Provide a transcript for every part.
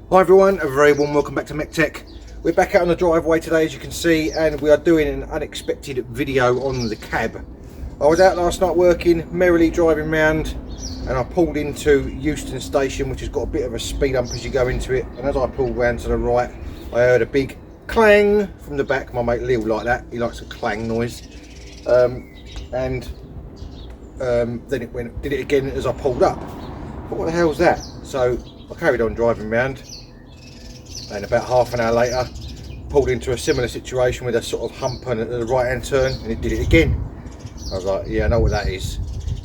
Hi everyone, a very warm welcome back to MEC-TEC. We're back out on the driveway today, as you can see, and we are doing an unexpected video on the cab. I was out last night working, merrily driving around, and I pulled into Euston Station, which has got a bit of a speed bump as you go into it. And as I pulled round to the right, I heard a big clang from the back. My mate Lil like that, he likes a clang noise. Then it did it again as I pulled up. But what the hell's that? So I carried on driving around, and about half an hour later pulled into a similar situation with a sort of hump and a right hand turn, and it did it again. I was like, yeah, I know what that is.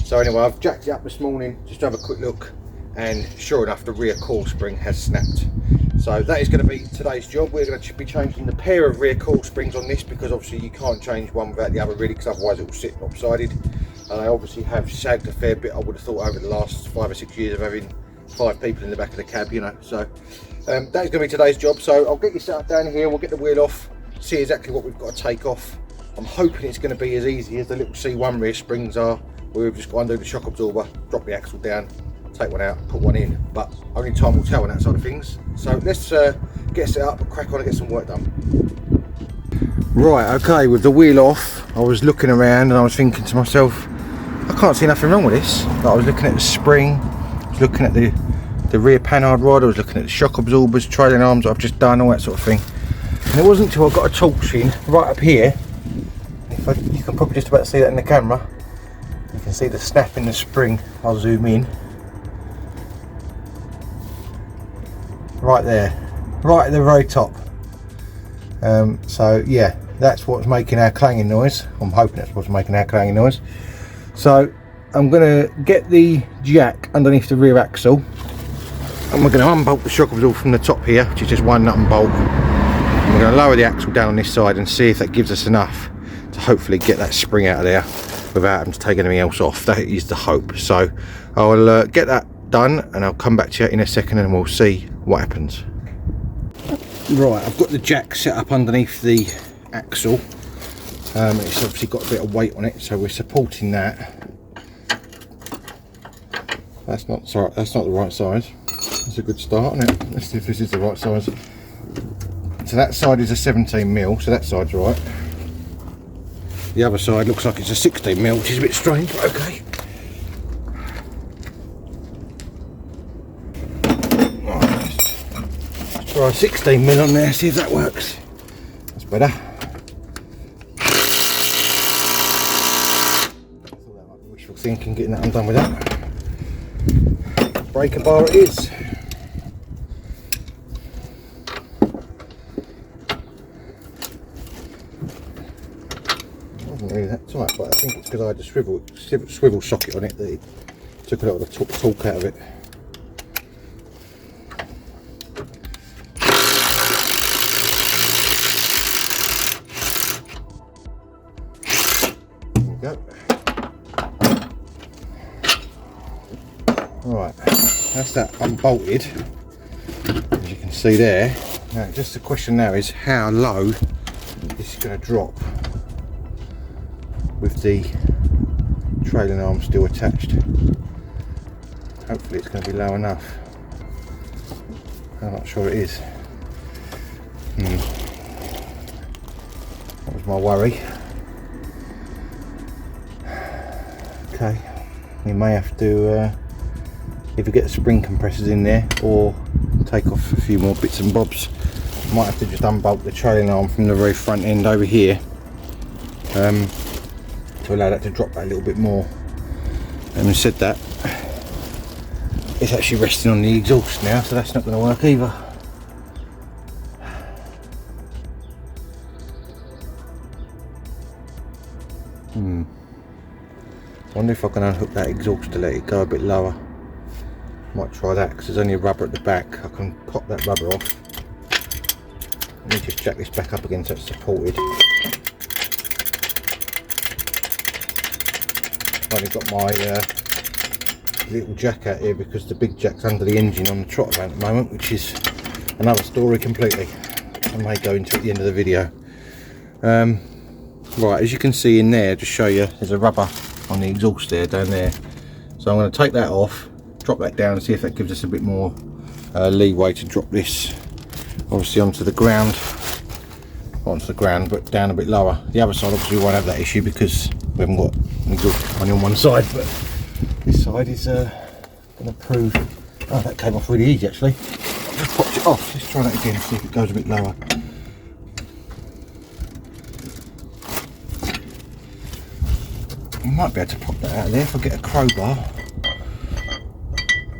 So anyway, I've jacked it up this morning just to have a quick look, and sure enough the rear coil spring has snapped. So that is going to be today's job. We're going to be changing the pair of rear coil springs on this, because obviously you can't change one without the other really, because otherwise it will sit lopsided. And they obviously have sagged a fair bit, I would have thought, over the last 5 or 6 years of having 5 people in the back of the cab, you know. So that is going to be today's job. So I'll get you set up down here, we'll get the wheel off, see exactly what we've got to take off. I'm hoping it's going to be as easy as the little C1 rear springs are, where we've just got to undo the shock absorber, drop the axle down, take one out, put one in. But only time will tell on that side of things. So let's get set up, crack on and get some work done. Right, okay, with the wheel off, I was looking around and I was thinking to myself, I can't see nothing wrong with this. Like, I was looking at the spring, I was looking at the rear panhard rod, I was looking at the shock absorbers, trailing arms I've just done, all that sort of thing. And it wasn't until I got a torch in right up here, you can probably just about see that in the camera, you can see the snap in the spring. I'll zoom in. Right there, right at the very top. So yeah, that's what's making our clanging noise. I'm hoping that's what's making our clanging noise. So I'm going to get the jack underneath the rear axle, and we're going to unbolt the shock absorber from the top here, which is just one nut and bolt. And we're going to lower the axle down on this side and see if that gives us enough to hopefully get that spring out of there without having to take anything else off. That is the hope. So I'll get that done and I'll come back to you in a second and we'll see what happens. Right, I've got the jack set up underneath the axle. It's obviously got a bit of weight on it, so we're supporting that. That's not the right size. That's a good start, isn't it? Let's see if this is the right size. So that side is a 17mm, so that side's right. The other side looks like it's a 16mm, which is a bit strange, but okay. Let's try 16mm on there, see if that works. That's better. Wishful thinking, getting that undone with that. Breaker bar it is. Wasn't really that tight, but I think it's because I had a swivel socket on it that it took a lot of the torque out of it. There we go. Right, that's that unbolted, as you can see there. Now just the question now is how low this is going to drop with the trailing arm still attached. Hopefully it's going to be low enough. I'm not sure it is. That was my worry. Okay, we may have to either get the spring compressors in there or take off a few more bits and bobs. Might have to just unbolt the trailing arm from the very front end over here to allow that to drop that a little bit more. And having said that, it's actually resting on the exhaust now, so that's not going to work either. Wonder if I can unhook that exhaust to let it go a bit lower. Might try that, because there's only a rubber at the back. I can pop that rubber off. Let me just jack this back up again so it's supported. I've only got my little jack out here because the big jack's under the engine on the trot van at the moment, which is another story completely. I may go into at the end of the video. Right, as you can see in there, just show you, there's a rubber on the exhaust there, down there. So I'm going to take that off, drop that down and see if that gives us a bit more leeway to drop this obviously onto the ground, but down a bit lower. The other side obviously won't have that issue because we haven't got any good money on one side, but this side is going to prove. Oh, that came off really easy actually. I just popped it off. Let's try that again, see if it goes a bit lower. I might be able to pop that out of there if I get a crowbar.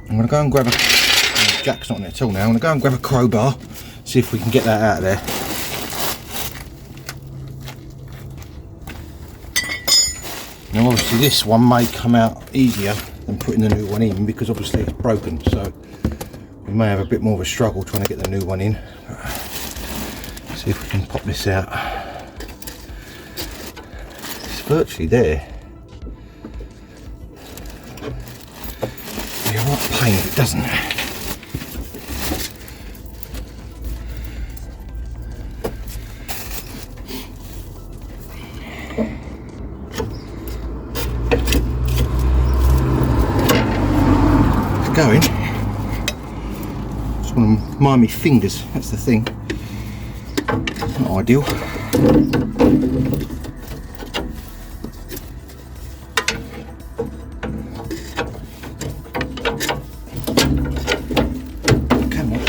I'm going to go and grab a... Jack's not on there at all now. I'm going to go and grab a crowbar, see if we can get that out of there. Now obviously this one may come out easier than putting the new one in because obviously it's broken, so we may have a bit more of a struggle trying to get the new one in. See if we can pop this out. It's virtually there. It'd be a right pain if it doesn't. Going. Just want to mind my fingers, that's the thing. Not ideal. Come on.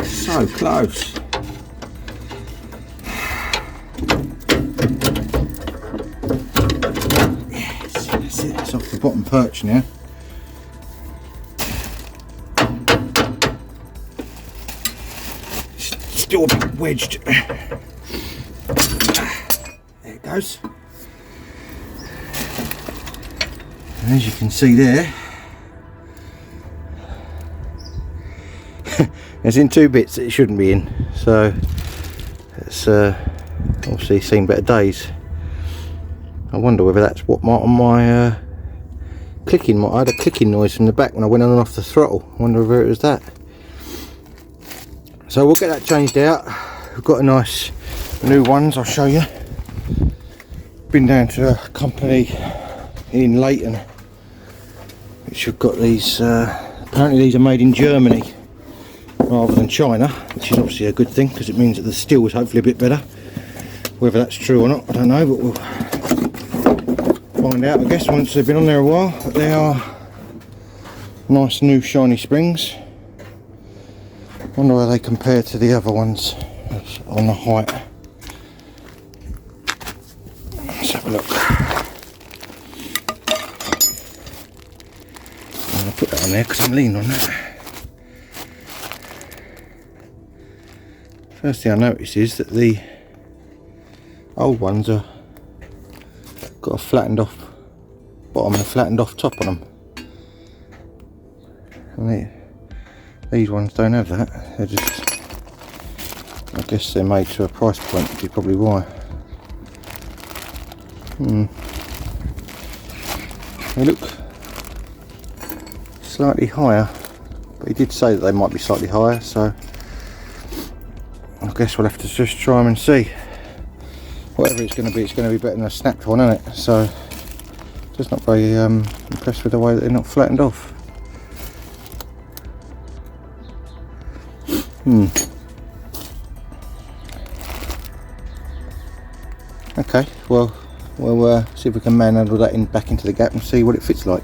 So close. Yes, that's it. It's off the bottom perch now. Still a bit wedged. There it goes. And as you can see there, it's in two bits that it shouldn't be in. So it's obviously seen better days. I wonder whether that's what on my clicking. I had a clicking noise from the back when I went on and off the throttle. I wonder whether it was that. So we'll get that changed out. We've got a nice new ones, I'll show you. Been down to a company in Leighton which have got these, apparently these are made in Germany rather than China, which is obviously a good thing because it means that the steel is hopefully a bit better. Whether that's true or not, I don't know, but we'll find out I guess once they've been on there a while. But they are nice new shiny springs. Wonder how they compare to the other ones on the height. Let's have a look. I'm going to put that on there because I'm leaning on that. First thing I notice is that the old ones are got a flattened off bottom and a flattened off top on them. And these ones don't have that. They're just, I guess they're made to a price point, which is probably why. They look slightly higher, but he did say that they might be slightly higher, so I guess we'll have to just try them and see. Whatever it's going to be better than a snapped one, isn't it? So just not very impressed with the way that they're not flattened off. Okay, well we'll see if we can manhandle that back into the gap and see what it fits like.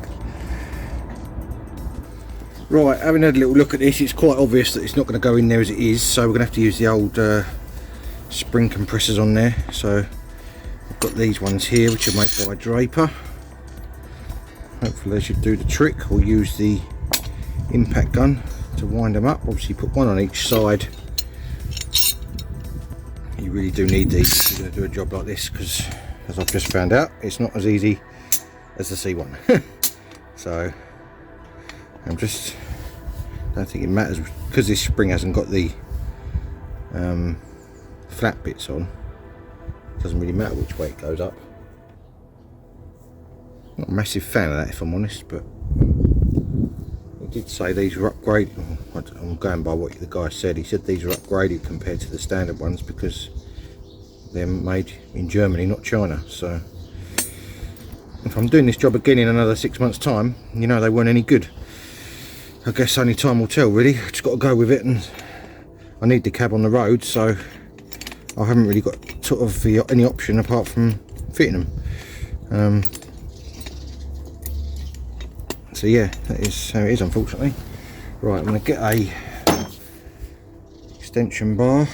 Right, having had a little look at this, it's quite obvious that it's not going to go in there as it is, so we're going to have to use the old spring compressors on there. So I've got these ones here which are made by Draper. Hopefully they should do the trick. We'll use the impact gun to wind them up. Obviously put one on each side. You really do need these if you're going to do a job like this, because as I've just found out, it's not as easy as the C1. So I'm just, don't think it matters because this spring hasn't got the flat bits on. It doesn't really matter which way it goes up. Not a massive fan of that, if I'm honest, but he did say these were upgraded. I'm going by what the guy said. He said these are upgraded compared to the standard ones because they're made in Germany, not China. So if I'm doing this job again in another 6 months' time, you know they weren't any good. I guess only time will tell really. Just got to go with it, and I need the cab on the road, so I haven't really got sort of any option apart from fitting them. So yeah, that is how it is, unfortunately. Right, I'm going to get a extension bar,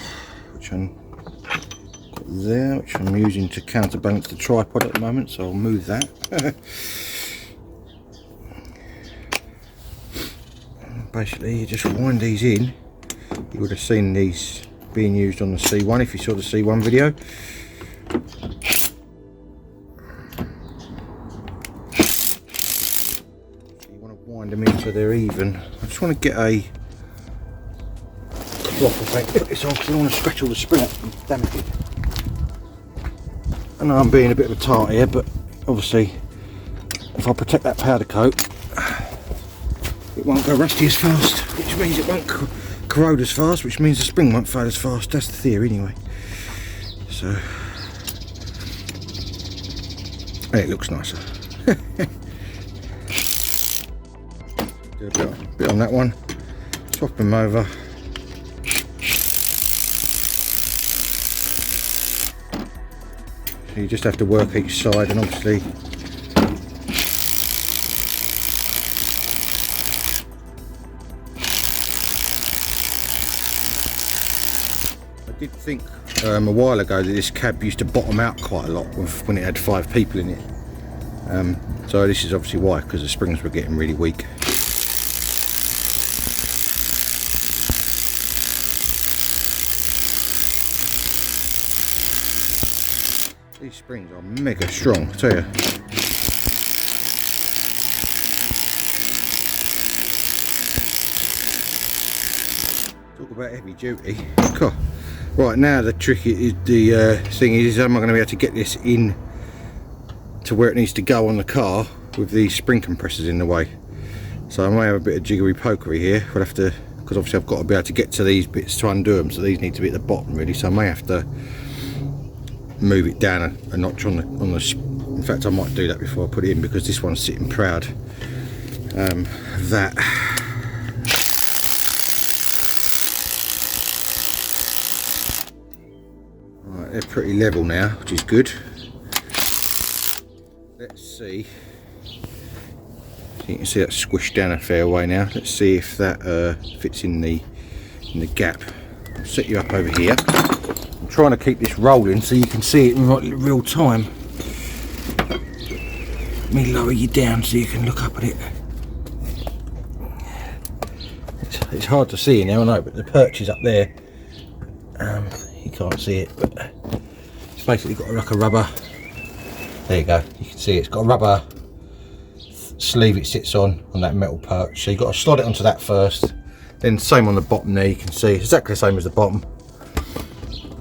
which I'm got there, which I'm using to counterbalance the tripod at the moment, so I'll move that. Basically, you just wind these in. You would have seen these being used on the C1 if you saw the C1 video. So you want to wind them in so they're even. I just want to get a cloth or something to put this on because I don't want to scratch all the spring up and damage it. I know I'm being a bit of a tart here, but obviously if I protect that powder coat, it won't go rusty as fast, which means it won't corrode as fast, which means the spring won't fail as fast. That's the theory anyway. So, and it looks nicer. Do a bit on that one, swap them over. So you just have to work each side, and obviously I did think a while ago that this cab used to bottom out quite a lot when it had 5 people in it. So this is obviously why, because the springs were getting really weak. These springs are mega strong, I tell you. Talk about heavy duty. Cool. Right, now the trick is the thing is, am I going to be able to get this in to where it needs to go on the car with these spring compressors in the way? So I may have a bit of jiggery pokery here. We'll have to, because obviously I've got to be able to get to these bits to undo them, so these need to be at the bottom really. So I may have to move it down a notch on the. In fact, I might do that before I put it in, because this one's sitting proud of that. Right, they're pretty level now, which is good. Let's see. So you can see that squished down a fair way now. Let's see if that fits in the gap. I'll set you up over here. I'm trying to keep this rolling so you can see it in real time. Let me lower you down so you can look up at it. It's hard to see now, I know, but the perch is up there. You can't see it, but it's basically got like a rubber. There you go. You can see it's got a rubber sleeve it sits on that metal perch. So you've got to slide it onto that first. Then same on the bottom there. You can see it's exactly the same as the bottom.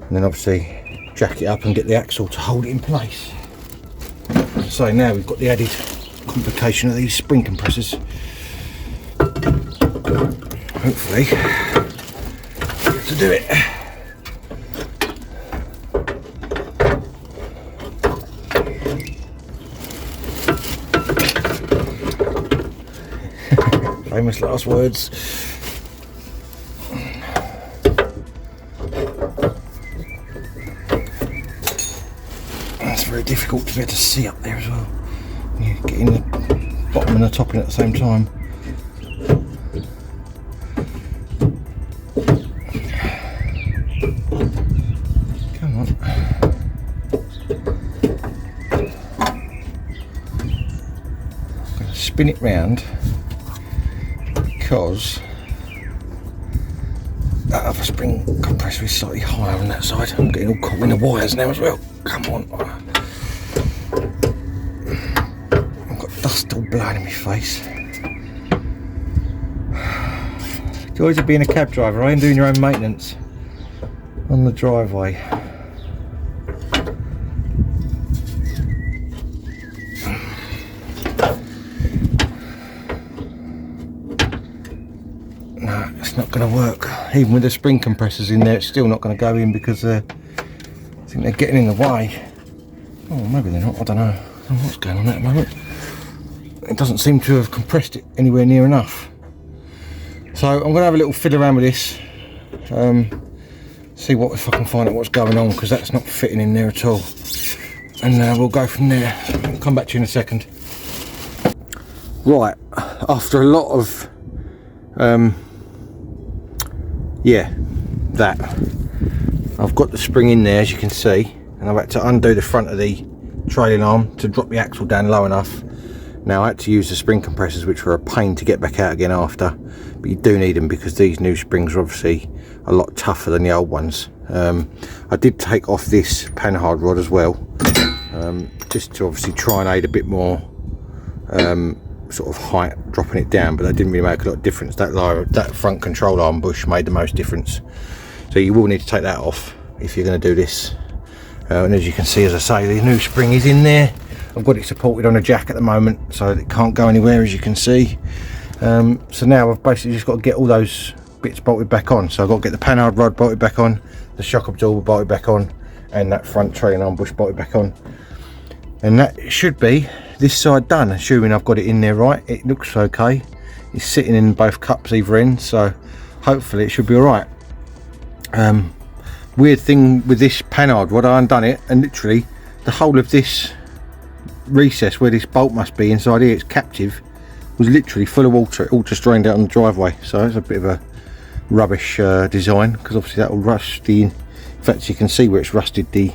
And then obviously jack it up and get the axle to hold it in place. So now we've got the added complication of these spring compressors. Hopefully to do it. Famous last words. That's very difficult to be able to see up there as well. You get in the bottom and the top in at the same time. Come on. I'm going to spin it round, because that other spring compressor is slightly higher on that side. I'm getting all caught in the wires now as well. Come on. I've got dust all blowing in my face. Joys of being a cab driver, I am doing your own maintenance on the driveway. No, it's not going to work. Even with the spring compressors in there, it's still not going to go in, because I think they're getting in the way. Oh, maybe they're not, I don't know. I don't know what's going on at the moment. It doesn't seem to have compressed it anywhere near enough. So I'm gonna have a little fiddle around with this, see what, if I can find out what's going on, because that's not fitting in there at all, and we'll go from there. I'll come back to you in a second. Right, after a lot of yeah, that, I've got the spring in there, as you can see, and I've had to undo the front of the trailing arm to drop the axle down low enough. Now I had to use the spring compressors, which were a pain to get back out again after, but you do need them because these new springs are obviously a lot tougher than the old ones. I did take off this panhard rod as well, just to obviously try and aid a bit more sort of height, dropping it down, but that didn't really make a lot of difference. That front control arm bush made the most difference, so you will need to take that off if you're going to do this. And as you can see, as I say, the new spring is in there. I've got it supported on a jack at the moment, so it can't go anywhere, as you can see. So now I've basically just got to get all those bits bolted back on. So I've got to get the panhard rod bolted back on, the shock absorber bolted back on, and that front trailing arm bush bolted back on. And that should be this side done, assuming I've got it in there right. It looks okay. It's sitting in both cups either end, so hopefully it should be all right. Weird thing with this panhard rod, I undone it, and literally the whole of this recess where this bolt must be inside here, it's captive, was literally full of water. It all just drained out on the driveway, so it's a bit of a rubbish design, because obviously that will rust the, in fact you can see where it's rusted the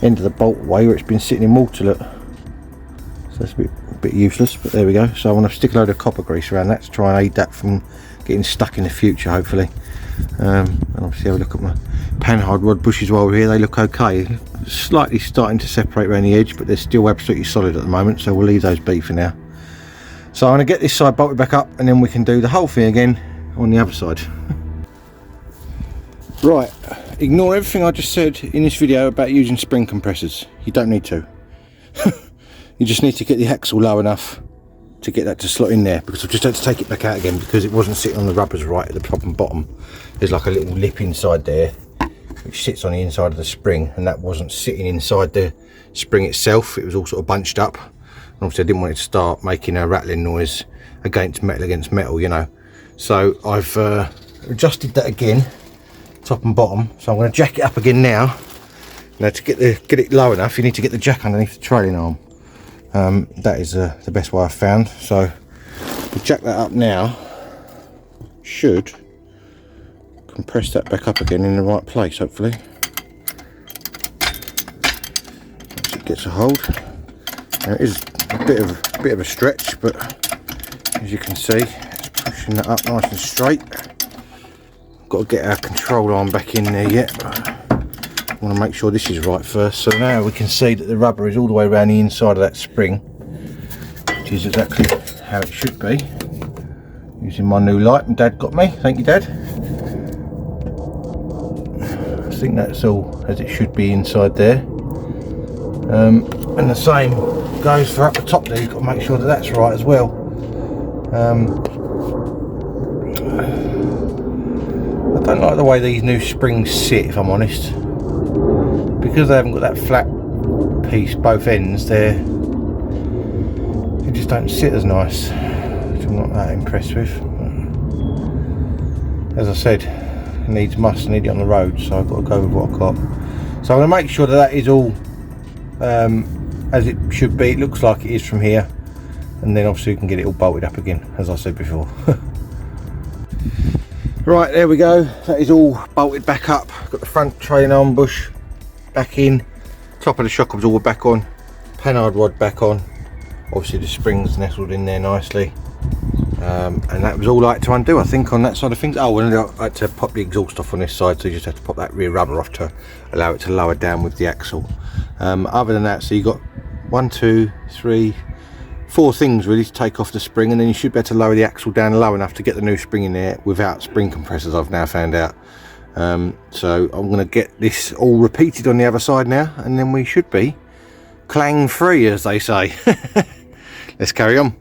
end of the bolt away where it's been sitting in water, look. So that's a bit useless, but there we go. So I want to stick a load of copper grease around that to try and aid that from getting stuck in the future, hopefully. And obviously have a look at my panhard rod bushes while we're here. They look okay, slightly starting to separate around the edge, but they're still absolutely solid at the moment, so we'll leave those be for now. So I'm going to get this side bolted back up, and then we can do the whole thing again on the other side. Right, ignore everything I just said in this video about using spring compressors. You don't need to. You just need to get the axle low enough to get that to slot in there, because I've just had to take it back out again because it wasn't sitting on the rubbers right at the top and bottom. There's like a little lip inside there which sits on the inside of the spring, and that wasn't sitting inside the spring itself. It was all sort of bunched up, and obviously I didn't want it to start making a rattling noise against metal, you know. So I've adjusted that again, top and bottom. So I'm going to jack it up again now. Now to get it low enough, you need to get the jack underneath the trailing arm. That is the best way I've found. So we'll jack that up now. Should compress that back up again in the right place, hopefully. Once it gets a hold. Now it is a bit of a stretch, but as you can see, it's pushing that up nice and straight. Got to get our control arm back in there yet. I want to make sure this is right first. So now we can see that the rubber is all the way around the inside of that spring, which is exactly how it should be. Using my new light, and Dad got me. Thank you, Dad. I think that's all as it should be inside there. And the same goes for up the top there. You've got to make sure that that's right as well. I don't like the way these new springs sit, if I'm honest, because they haven't got that flat piece both ends. They just don't sit as nice, which I'm not that impressed with. As I said, it needs must, I need it on the road, so I've got to go with what I've got. So I'm going to make sure that that is all as it should be. It looks like it is from here, and then obviously we can get it all bolted up again, as I said before. Right, there we go. That is all bolted back up. Got the front trailing arm bush back in, top of the shock absorber back on, panhard rod back on. Obviously the springs nestled in there nicely, and that was all I had to undo, I think, on that side of things. Oh, and I had to pop the exhaust off on this side, so you just had to pop that rear rubber off to allow it to lower down with the axle. Other than that, so you got 1, 2, 3, 4 things really to take off the spring, and then you should be able to lower the axle down low enough to get the new spring in there without spring compressors, I've now found out. So I'm going to get this all repeated on the other side now, and then we should be clang free, as they say. Let's carry on.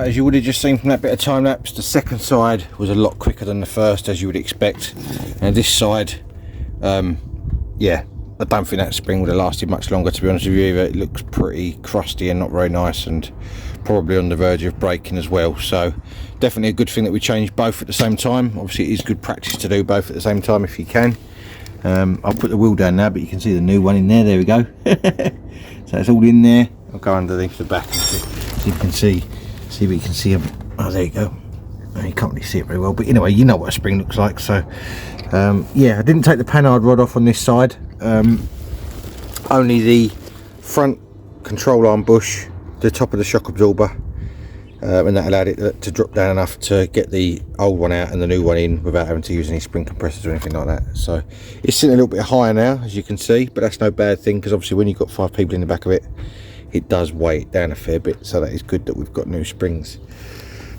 Right, as you would have just seen from that bit of time lapse, the second side was a lot quicker than the first, as you would expect. And this side, yeah, I don't think that spring would have lasted much longer, to be honest with you either. It looks pretty crusty and not very nice, and probably on the verge of breaking as well. So definitely a good thing that we changed both at the same time. Obviously it is good practice to do both at the same time if you can. I'll put the wheel down now, but you can see the new one in there. There we go. So it's all in there. I'll go underneath the back and see if you can see what you can see. Oh, there you go. Oh, you can't really see it very well, but anyway, you know what a spring looks like. So yeah, I didn't take the panhard rod off on this side. Only the front control arm bush, the top of the shock absorber, and that allowed it to drop down enough to get the old one out and the new one in without having to use any spring compressors or anything like that. So it's sitting a little bit higher now, as you can see, but that's no bad thing, because obviously when you've got 5 people in the back of it, it does weigh it down a fair bit. So that is good that we've got new springs.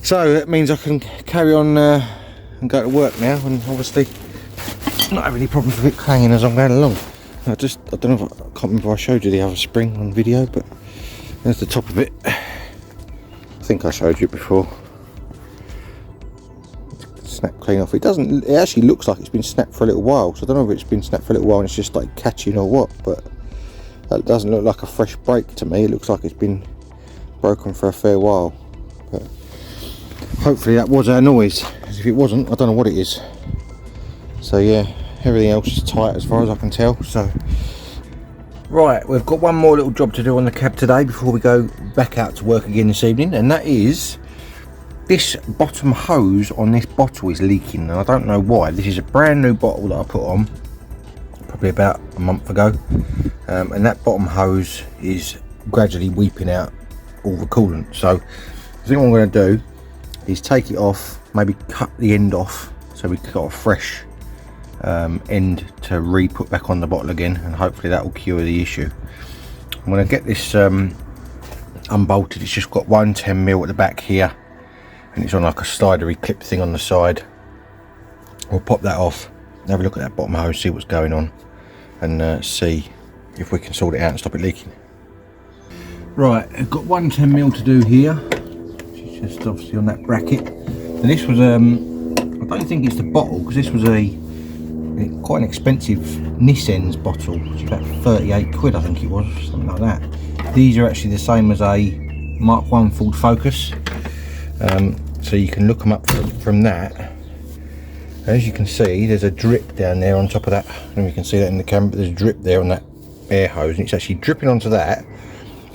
So that means I can carry on and go to work now, and obviously not have any problems with it clanging as I'm going along. I don't know if I can't remember if I showed you the other spring on video, but there's the top of it. I think I showed you it before. Snap clean off. It actually looks like it's been snapped for a little while, so I don't know if it's been snapped for a little while and it's just like catching or what, but that doesn't look like a fresh break to me. It looks like it's been broken for a fair while, but hopefully that was our noise, because if it wasn't, I don't know what it is. So yeah, everything else is tight as far as I can tell. So right, we've got one more little job to do on the cab today before we go back out to work again this evening, and that is this bottom hose on this bottle is leaking, and I don't know why. This is a brand new bottle that I put on probably about a month ago, and that bottom hose is gradually weeping out all the coolant. So I think what I'm going to do is take it off, maybe cut the end off so we got a fresh end to re-put back on the bottle again, and hopefully that will cure the issue. I'm going to get this unbolted. It's just got 110mm at the back here, and it's on like a slidery clip thing on the side. We'll pop that off, have a look at that bottom hose, see what's going on, and see if we can sort it out and stop it leaking. Right, I've got 110mm to do here, which is just obviously on that bracket. And this was I don't think it's the bottle, because this was quite an expensive Nissen's bottle, which is about 38 quid I think it was, something like that. These are actually the same as a Mark 1 Ford Focus, so you can look them up from that. As you can see, there's a drip down there on top of that, and you can see that in the camera, but there's a drip there on that air hose, and it's actually dripping onto that,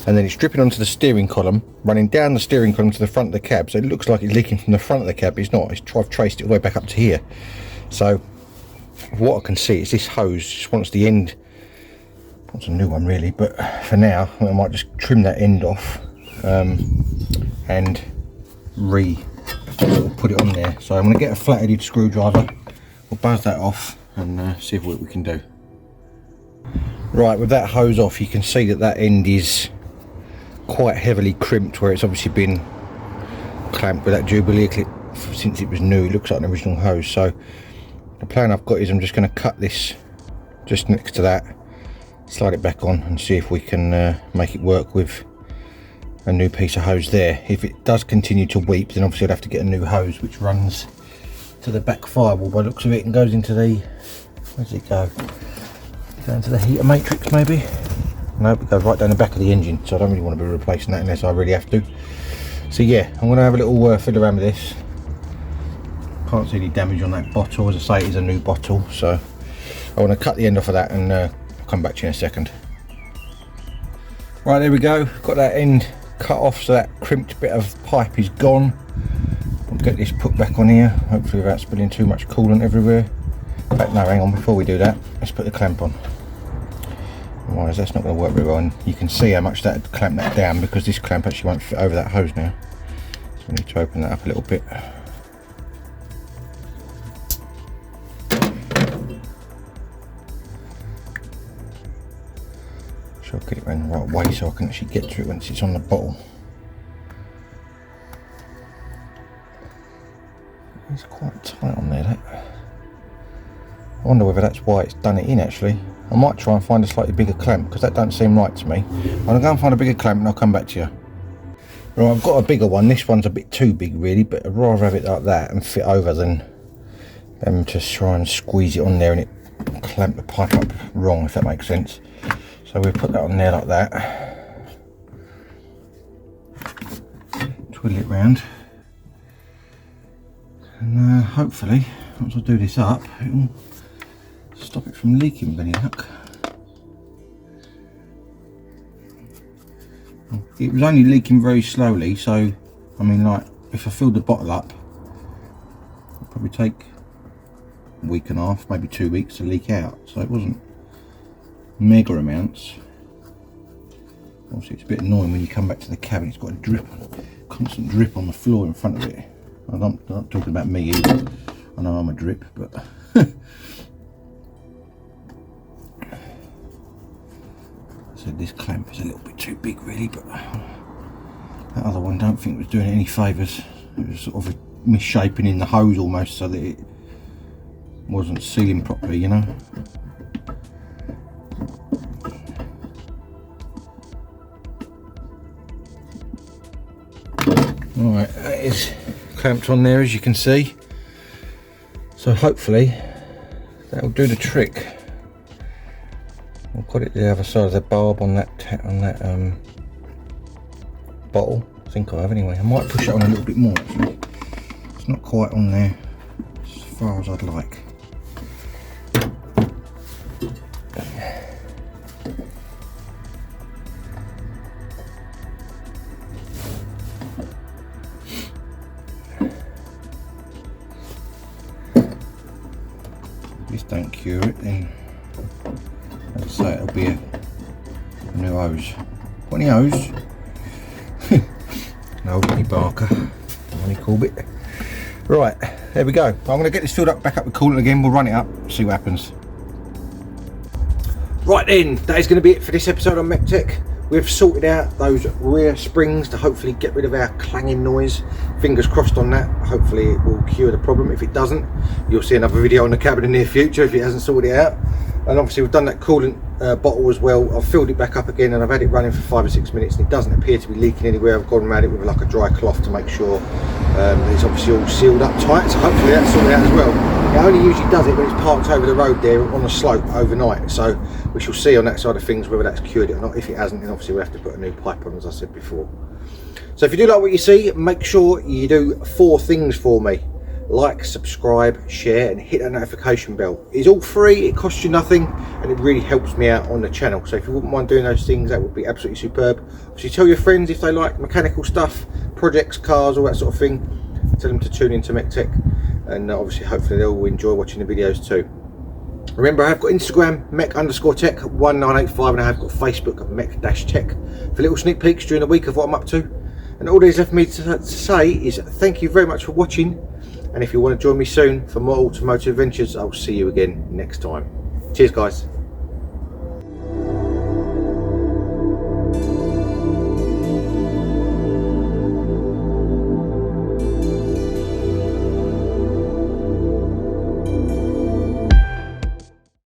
and then it's dripping onto the steering column, running down the steering column to the front of the cab. So it looks like it's leaking from the front of the cab, but it's not. I've traced it all the way back up to here. So what I can see is this hose just wants the end, wants a new one really, but for now I might just trim that end off and put it on there. So I'm going to get a flat-headed screwdriver, we'll buzz that off and see what we can do. Right, with that hose off, you can see that that end is quite heavily crimped, where it's obviously been clamped with that Jubilee clip since it was new. It looks like an original hose. So the plan I've got is I'm just going to cut this just next to that, slide it back on, and see if we can make it work with a new piece of hose there. If it does continue to weep, then obviously I'd have to get a new hose which runs to the back firewall by the looks of it, and goes into the, where does it go? Down to the heater matrix maybe? No, it goes right down the back of the engine, so I don't really want to be replacing that unless I really have to. So yeah, I'm going to have a little fiddle around with this. Can't see any damage on that bottle. As I say, it is a new bottle, so I want to cut the end off of that, and I'll come back to you in a second. Right, there we go, got that end cut off, so that crimped bit of pipe is gone. I'll get this put back on here, hopefully without spilling too much coolant everywhere. In fact, no, hang on, before we do that, let's put the clamp on. Otherwise that's not going to work very well, and you can see how much that clamped that down, because this clamp actually won't fit over that hose now. So we need to open that up a little bit. So I'll get it around the right way so I can actually get to it once it's on the bottle. It's quite tight on there, that. I wonder whether that's why it's done it in actually. I might try and find a slightly bigger clamp, because that don't seem right to me. I'm going to go and find a bigger clamp and I'll come back to you. Right, I've got a bigger one. This one's a bit too big really, but I'd rather have it like that and fit over than to try and squeeze it on there and it clamp the pipe up wrong, if that makes sense. So we'll put that on there like that, twiddle it round, and hopefully once I do this up it'll stop it from leaking with any luck. It was only leaking very slowly, so I mean, like, if I filled the bottle up it'll probably take a week and a half, maybe 2 weeks to leak out, so it wasn't mega amounts. Obviously it's a bit annoying when you come back to the cabin, it's got a drip, constant drip on the floor in front of it. I'm not talking about me either, I know I'm a drip, but I said this clamp is a little bit too big really, but that other one don't think it was doing it any favours. It was sort of misshapen in the hose almost, so that it wasn't sealing properly, you know. Alright, that is clamped on there, as you can see, so hopefully that'll do the trick. I've got it the other side of the barb on that bottle. I think I have anyway. I might push it on a little bit more actually. It's not quite on there as far as I'd like. If this don't cure it, then as I say, it'll be a new hose. Got any hose? No, Honey Barker, Honey Corbett. Right, there we go. I'm going to get this filled up, back up with coolant again. We'll run it up, see what happens. Right then, that is going to be it for this episode on MEC-TEC. We've sorted out those rear springs to hopefully get rid of our clanging noise. Fingers crossed on that. Hopefully it will cure the problem. If it doesn't, you'll see another video on the cabin in the near future if it hasn't sorted it out. And obviously we've done that coolant bottle as well. I've filled it back up again and I've had it running for 5 or 6 minutes and it doesn't appear to be leaking anywhere. I've gone around it with like a dry cloth to make sure it's obviously all sealed up tight, so hopefully that's sorted out as well. It only usually does it when it's parked over the road there on the slope overnight, so we shall see on that side of things whether that's cured it or not. If it hasn't, then obviously we'll have to put a new pipe on, as I said before. So if you do like what you see, make sure you do 4 things for me. Like, subscribe, share and hit that notification bell. It's all free, it costs you nothing, and it really helps me out on the channel. So if you wouldn't mind doing those things, that would be absolutely superb. Obviously tell your friends if they like mechanical stuff, projects, cars, all that sort of thing. Tell them to tune into MEC-TEC, and obviously hopefully they'll enjoy watching the videos too. Remember, I've got Instagram, MEC_TEC1985, and I have got Facebook, MEC-TEC, for little sneak peeks during the week of what I'm up to. And all there's left for me to say is thank you very much for watching. And if you want to join me soon for more automotive adventures, I'll see you again next time. Cheers guys.